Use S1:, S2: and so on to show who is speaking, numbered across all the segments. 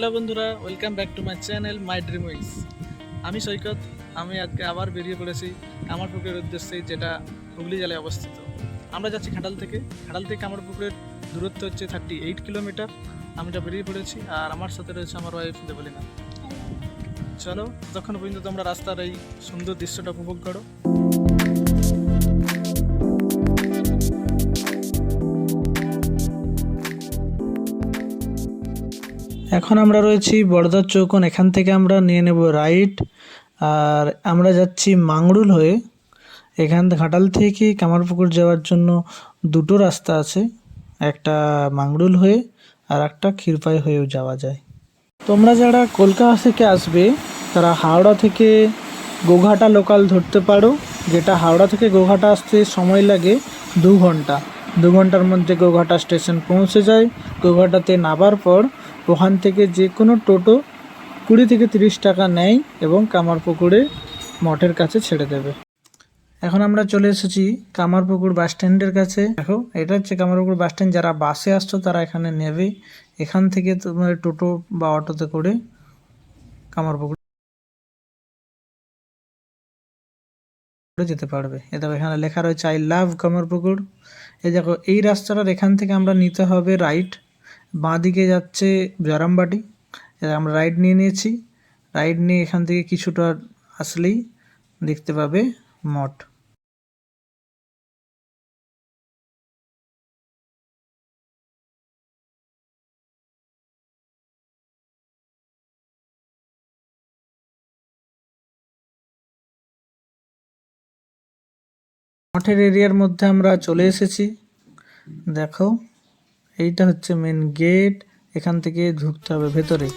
S1: Hello বন্ধুরা, welcome back to my channel my dream wings. আমি সৈকত। আমি আজকে আবার বেরিয়ে পড়েছি কামারপুকুরের উদ্দেশ্যে, যেটা হুগলি জেলায় অবস্থিত। আমরা যাচ্ছি ঘাটাল থেকে কামারপুকুরের দূরত্ব হচ্ছে 38 কিলোমিটার। আমরা বেরিয়ে পড়েছি, আর আমার সাথে রয়েছে আমার ওয়াইফ দেবলীনা। চলো, ততক্ষণ পর্যন্ত তোমরা রাস্তার এই সুন্দর দৃশ্যটা উপভোগ করো। এখন আমরা রয়েছি বড়দার চৌকোন। এখান থেকে আমরা নিয়ে নেব রাইট, আর আমরা যাচ্ছি মাংরুল হয়ে। ঘাটাল থেকে কামারপুকুর যাওয়ার জন্য দুটো রাস্তা আছে, একটা মাংরুল হয়ে আর একটা ক্ষীরপাই হয়েও যাওয়া যায়। তোমরা যারা কলকাতা থেকে আসবে তারা হাওড়া থেকে গোঘাটা লোকাল ধরতে পারো, যেটা হাওড়া থেকে গোঘাটা আসতে সময় লাগে 2 ঘন্টা। 2 ঘন্টার মধ্যে গোঘাটা স্টেশন পৌঁছে যায়। গোঘাটাতে নামার পর ওখান থেকে যে কোনো টোটো 20 থেকে 30 টাকা নেয় এবং কামারপুকুরে মঠের কাছে ছেড়ে দেবে। এখন আমরা চলে এসেছি কামারপুকুর বাস স্ট্যান্ডের কাছে। দেখো, এটা হচ্ছে কামারপুকুর বাস স্ট্যান্ড। যারা বাসে আসছো তারা এখানে নেবে। এখান থেকে তোমার টোটো বা অটোতে করে কামারপুকুর যেতে পারবে। দেখো, এখানে লেখা রয়েছে আই লাভ কামারপুকুর। এই দেখো, এই রাস্তাটার এখান থেকে আমরা নিতে হবে রাইট। বাঁ দিকে যাচ্ছে জয়রামবাটি। আমরা রাইট নিয়ে নিয়েছি। রাইট নিয়ে এখান থেকে কিছুটা আসলেই দেখতে পাবে মঠ। মঠের এরিয়ার মধ্যে আমরা চলে এসেছি। দেখো, এইটা হচ্ছে মেন গেট। এখান থেকে ঢুকতে হবে ভেতরে।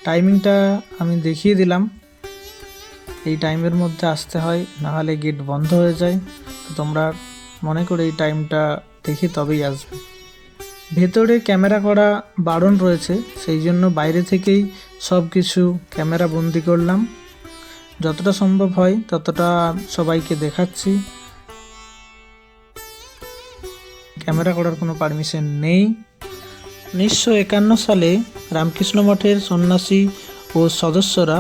S1: টাইমিংটা আমি দেখিয়ে দিলাম। এই টাইমের মধ্যে আসতে হয়, নাহলে গেট বন্ধ হয়ে যায়। তো তোমরা মনে করে এই টাইমটা দেখে তবেই আসবে। ভেতরে ক্যামেরা করা বারণ রয়েছে, সেই জন্য বাইরে থেকেই সব কিছু ক্যামেরা বন্দি করলাম। যতটা সম্ভব হয় ততটা সবাইকে দেখাচ্ছি। ক্যামেরা করার কোনো পারমিশন নেই। 1951 সালে রামকৃষ্ণ মঠের সন্ন্যাসী ও সদস্যরা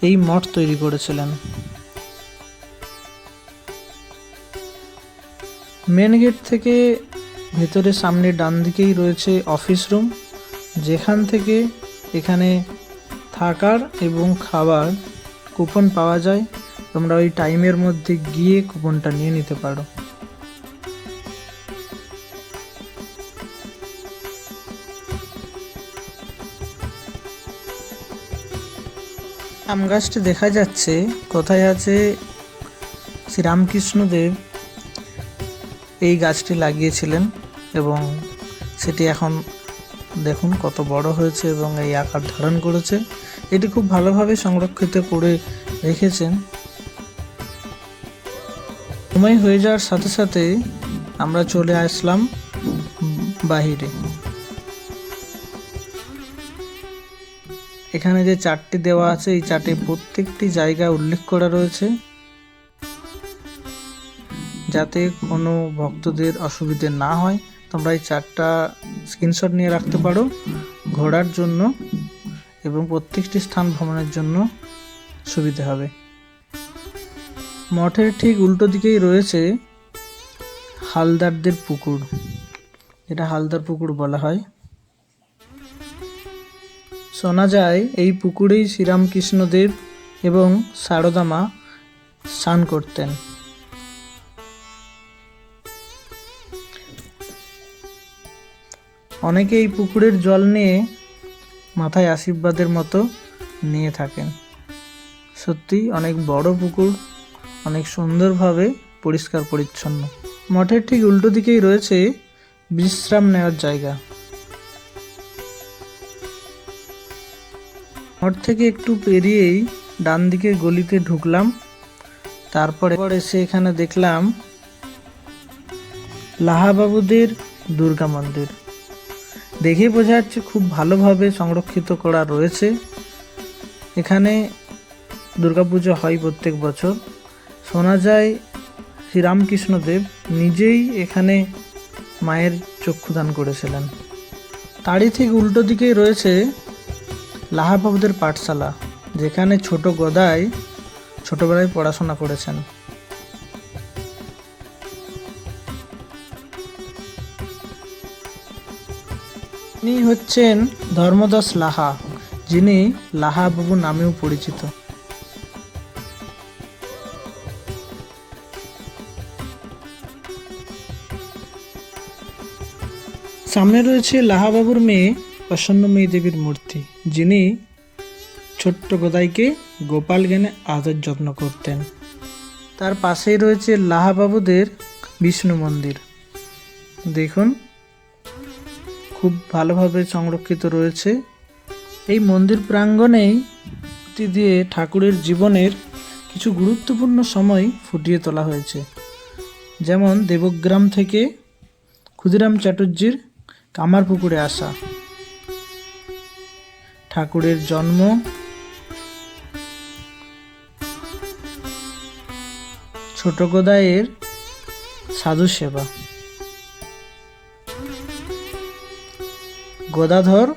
S1: এই মঠ তৈরি করেছিলেন। মেন গেট থেকে ভেতরে সামনে ডান দিকেই রয়েছে অফিস রুম, যেখান থেকে এখানে থাকার এবং খাবার কুপন পাওয়া যায়। তোমরা ওই টাইমের মধ্যে গিয়ে কুপনটা নিয়ে নিতে পারো। আম গাছটি দেখা যাচ্ছে কোথায় আছে। শ্রীরামকৃষ্ণদেব এই গাছটি লাগিয়েছিলেন এবং সেটি এখন দেখুন কত বড় হয়েছে এবং এই আকার ধারণ করেছে। এটি খুব ভালোভাবে সংরক্ষিত করে রেখেছেন। সময় হয়ে যাওয়ার সাথে সাথে আমরা চলে আসলাম বাহিরে। এখানে যে চার্টটি দেওয়া আছে, এই চার্টে প্রত্যেকটি জায়গা উল্লেখ করা রয়েছে, যাতে কোনো ভক্তদের অসুবিধে না হয়। তোমরা এই চার্টটা স্ক্রিনশট নিয়ে রাখতে পারো ঘোরার জন্য, এবং প্রত্যেকটি স্থান ভ্রমণের জন্য সুবিধা হবে। মঠের ঠিক উল্টো দিকেই রয়েছে হালদারদের পুকুর, এটা হালদার পুকুর বলা হয়। শোনা যায় এই পুকুরেই শ্রীরামকৃষ্ণদেব এবং সারদা মা স্নান করতেন। অনেকে এই পুকুরের জল নিয়ে মাথায় আশীর্বাদের মতো নিয়ে থাকেন। সত্যি অনেক বড় পুকুর, অনেক সুন্দরভাবে পরিষ্কার পরিচ্ছন্ন। মঠের ঠিক উল্টো দিকেই রয়েছে বিশ্রাম নেওয়ার জায়গা। মঠ থেকে একটু পেরিয়েই ডান দিকের গলিতে ঢুকলাম। তারপরে এসে এখানে দেখলাম লাহাবাবুদের দুর্গা মন্দির। দেখে বোঝা যাচ্ছে খুব ভালোভাবে সংরক্ষিত করা রয়েছে। এখানে দুর্গাপুজো হয় প্রত্যেক বছর। শোনা যায় শ্রীরামকৃষ্ণদেব নিজেই এখানে মায়ের চক্ষুদান করেছিলেন। তারই ঠিক উল্টো দিকেই রয়েছে লাহাবাবুদের পাঠশালা, যেখানে ছোট গদাই ছোটবেলায় পড়াশোনা করেছেন। ইনি হচ্ছেন ধর্মদাস লাহা, যিনি লাহাবাবু নামেও পরিচিত। সামনে রয়েছে লাহাবাবুর মেয়ে প্রসন্নময়ী দেবীর মূর্তি, যিনি ছোট্ট গদাইকে গোপাল জ্ঞানে আদর যত্ন করতেন। তার পাশেই রয়েছে লাহাবাবুদের বিষ্ণু মন্দির। দেখুন, খুব ভালোভাবে সংরক্ষিত রয়েছে। এই মন্দির প্রাঙ্গণেই দিয়ে ঠাকুরের জীবনের কিছু গুরুত্বপূর্ণ সময় ফুটিয়ে তোলা হয়েছে, যেমন দেবগ্রাম থেকে ক্ষুদিরাম চ্যাটার্জির কামারপুকুরে আসা, ঠাকুরের জন্ম, ছোট গদাইয়ের সাধু সেবা, গদাধর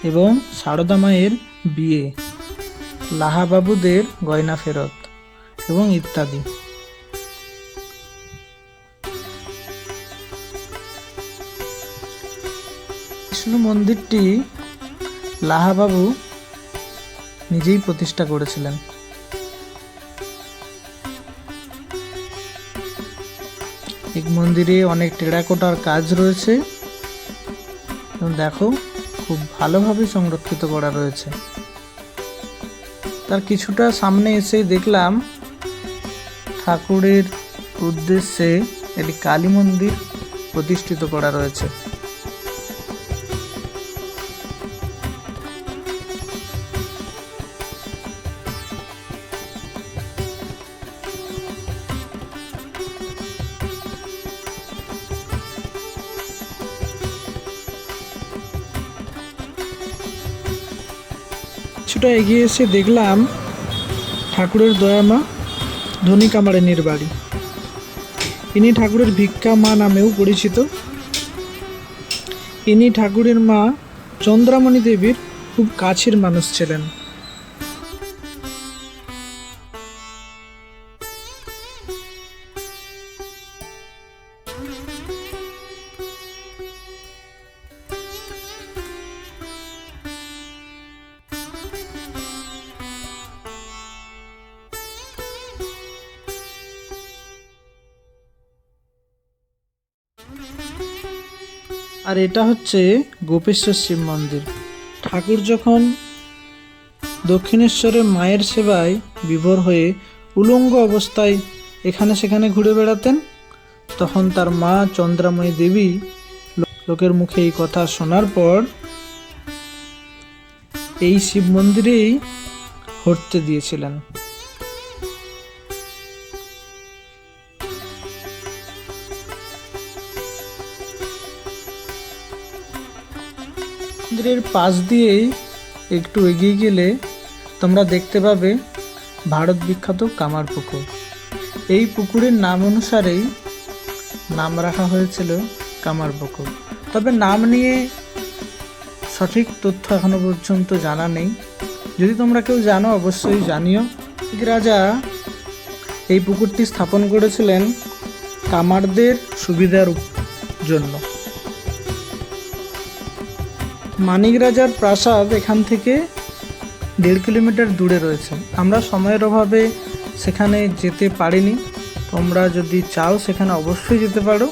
S1: এবং সারদা মায়ের বিয়ে, লাহাবাবুদের গয়না ফেরত এবং ইত্যাদি। বিষ্ণু মন্দিরটি লাহাবাবু নিজেই প্রতিষ্ঠা করেছিলেন। এই মন্দিরে অনেক টেরাকোটার কাজ রয়েছে, দেখো খুব ভালোভাবে সংরক্ষিত করা রয়েছে। তার কিছুটা সামনে এসে দেখলাম ঠাকুরের উদ্দেশ্যে একটি কালী মন্দির প্রতিষ্ঠিত করা রয়েছে। কিছুটা এগিয়ে এসে দেখলাম ঠাকুরের দয়ামা ধনী কামারানির বাড়ি। ইনি ঠাকুরের ভিক্ষা মা নামেও পরিচিত। ইনি ঠাকুরের মা চন্দ্রামণি দেবীর খুব কাছের মানুষ ছিলেন। আর এটা হচ্ছে গোপেশ্বর শিব মন্দির। ঠাকুর যখন দক্ষিণেশ্বরে মায়ের সেবায় বিভোর হয়ে উলঙ্গ অবস্থায় এখানে সেখানে ঘুরে বেড়াতেন, তখন তার মা চন্দ্রাময়ী দেবী লোকের মুখে এই কথা শোনার পর এই শিব মন্দিরেই হরতে দিয়েছিলেন। মন্দিরের পাশ দিয়েই একটু এগিয়ে গেলে তোমরা দেখতে পাবে ভারত বিখ্যাত কামার পুকুর। এই পুকুরের নাম অনুসারেই নাম রাখা হয়েছিল কামার পুকুর। তবে নাম নিয়ে সঠিক তথ্য এখনো পর্যন্ত জানা নেই। যদি তোমরা কেউ জানো অবশ্যই জানিও। রাজা এই পুকুরটি স্থাপন করেছিলেন কামারদের সুবিধার জন্য। মানিক রাজার প্রাসাদ এখান থেকে 1.5 কিলোমিটার দূরে রয়েছে। আমরা সময়ের অভাবে সেখানে যেতে পারিনি। তোমরা যদি চাও সেখানে অবশ্যই যেতে পারো।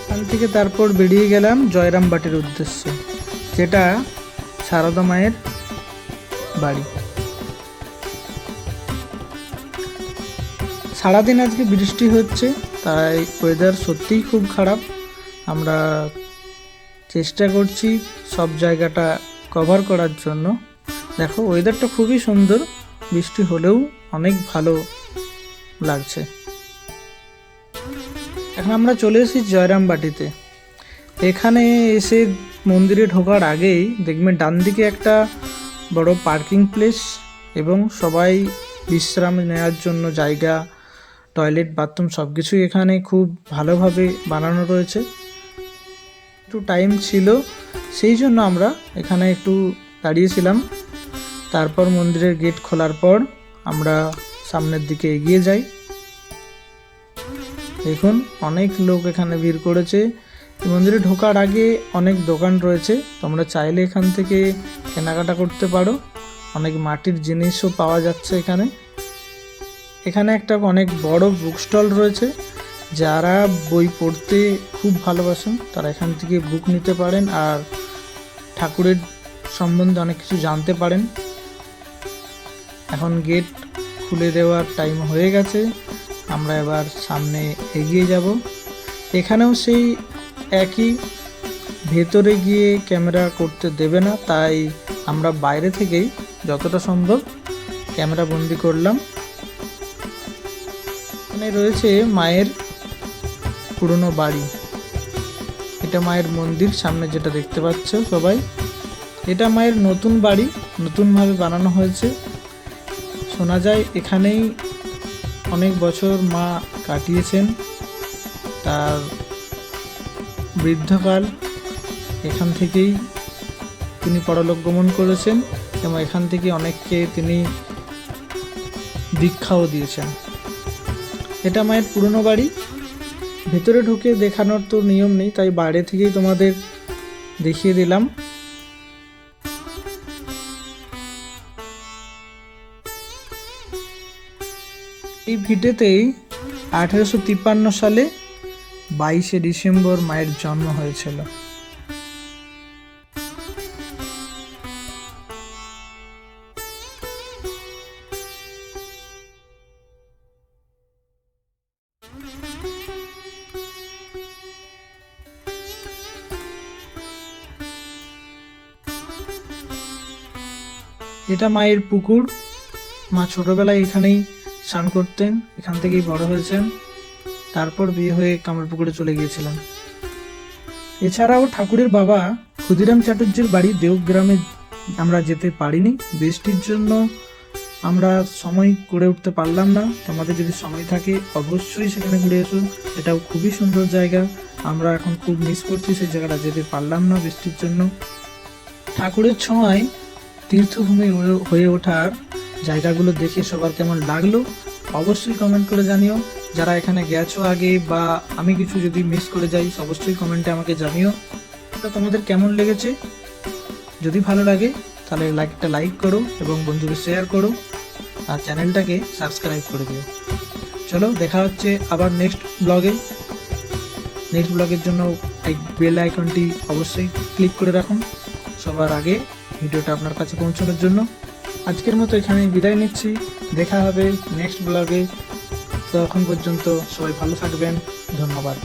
S1: এখান থেকে তারপর বেরিয়ে গেলাম জয়রামবাটির উদ্দেশ্যে, যেটা সারদা মায়ের বাড়ি। সারাদিন আজকে বৃষ্টি হচ্ছে, তাই ওয়েদার সত্যিই খুব খারাপ। আমরা চেষ্টা করছি সব জায়গাটা কভার করার জন্য। দেখো ওয়েদারটা খুবই সুন্দর, বৃষ্টি হলেও অনেক ভালো লাগছে। এখন আমরা চলে এসেছি জয়রামবাটিতে। এখানে এসে মন্দিরে ঢোকার আগেই দেখবেন ডান দিকে একটা বড় পার্কিং প্লেস এবং সবাই বিশ্রাম নেওয়ার জন্য জায়গা, টয়লেট, বাথরুম সব কিছুই এখানে খুব ভালোভাবে বানানো রয়েছে। একটু টাইম ছিল সেই জন্য আমরা এখানে একটু দাঁড়িয়েছিলাম। তারপর মন্দিরের গেট খোলার পর আমরা সামনের দিকে এগিয়ে যাই। দেখুন অনেক লোক এখানে ভিড় করেছে। মন্দিরে ঢোকার আগে অনেক দোকান রয়েছে, তোমরা চাইলে এখান থেকে কেনাকাটা করতে পারো। অনেক মাটির জিনিসও পাওয়া যাচ্ছে এখানে। এখানে একটা অনেক বড় বুক স্টল রয়েছে, যারা বই পড়তে খুব ভালোবাসেন তারা এখান থেকে বুক নিতে পারেন আর ঠাকুরের সম্বন্ধে অনেক কিছু জানতে পারেন। এখন গেট খুলে দেওয়ার টাইম হয়ে গেছে, আমরা এবার সামনে এগিয়ে যাব। এখানেও সেই একই, ভেতরে গিয়ে ক্যামেরা করতে দেবে না, তাই আমরা বাইরে থেকেই যতটা সম্ভব ক্যামেরা বন্দি করলাম। এখানে রয়েছে মায়ের পুরনো বাড়ি, এটা মায়ের মন্দির সামনে যেটা দেখতে পাচ্ছ সবাই। এটা মায়ের নতুন বাড়ি, নতুনভাবে বানানো হয়েছে। শোনা যায় এখানেই অনেক বছর মা কাটিয়েছেন, তার বৃদ্ধকাল এখান থেকেই তিনি পরলোক গমন করেছেন এবং এখান থেকে অনেককে তিনি দীক্ষাও দিয়েছেন। এটা মায়ের পুরনো বাড়ি, ভেতরে ঢুকে দেখানোর তো নিয়ম নেই, তাই বাইরে থেকেই তোমাদের দেখিয়ে দিলাম। এই ভিটেতেই 1853 সালে 22শে ডিসেম্বর মায়ের জন্ম হয়েছিল। এটা মায়ের পুকুর, মা ছোটবেলায় এখানেই স্নান করতেন, এখান থেকেই বড় হয়েছেন, তারপর বিয়ে হয়ে কামারপুকুরে চলে গিয়েছিলেন। এছাড়াও ঠাকুরের বাবা ক্ষুদিরাম চ্যাটার্জির বাড়ি দেওগ্রামে আমরা যেতে পারিনি, বৃষ্টির জন্য আমরা সময় করে উঠতে পারলাম না। তোমাদের যদি সময় থাকে অবশ্যই সেখানে ঘুরে এসো, এটাও খুবই সুন্দর জায়গা। আমরা এখন খুব মিস করছি সেই জায়গাটা, যেতে পারলাম না বৃষ্টির জন্য। ঠাকুরের ছোঁয়ায় তীর্থভূমি হয়ে ওঠার জায়গাগুলো দেখে সবার কেমন লাগলো অবশ্যই কমেন্ট করে জানিও। যারা এখানে গেছো আগে বা আমি কিছু যদি মিস করে যাই অবশ্যই কমেন্টে আমাকে জানিও এটা তোমাদের কেমন লেগেছে। যদি ভালো লাগে তাহলে একটা লাইক করো এবং বন্ধুদের শেয়ার করো আর চ্যানেলটাকে সাবস্ক্রাইব করে দিও। চলো দেখা হচ্ছে আবার নেক্সট ব্লগের জন্য এই বেল আইকনটি অবশ্যই ক্লিক করে রাখুন সবার আগে ভিডিওটা আপনার কাছে পৌঁছানোর জন্য। আজকের মতো এখানে বিদায় নিচ্ছি, দেখা হবে নেক্সট ব্লগে। তখন পর্যন্ত সবাই ভালো থাকবেন, ধন্যবাদ।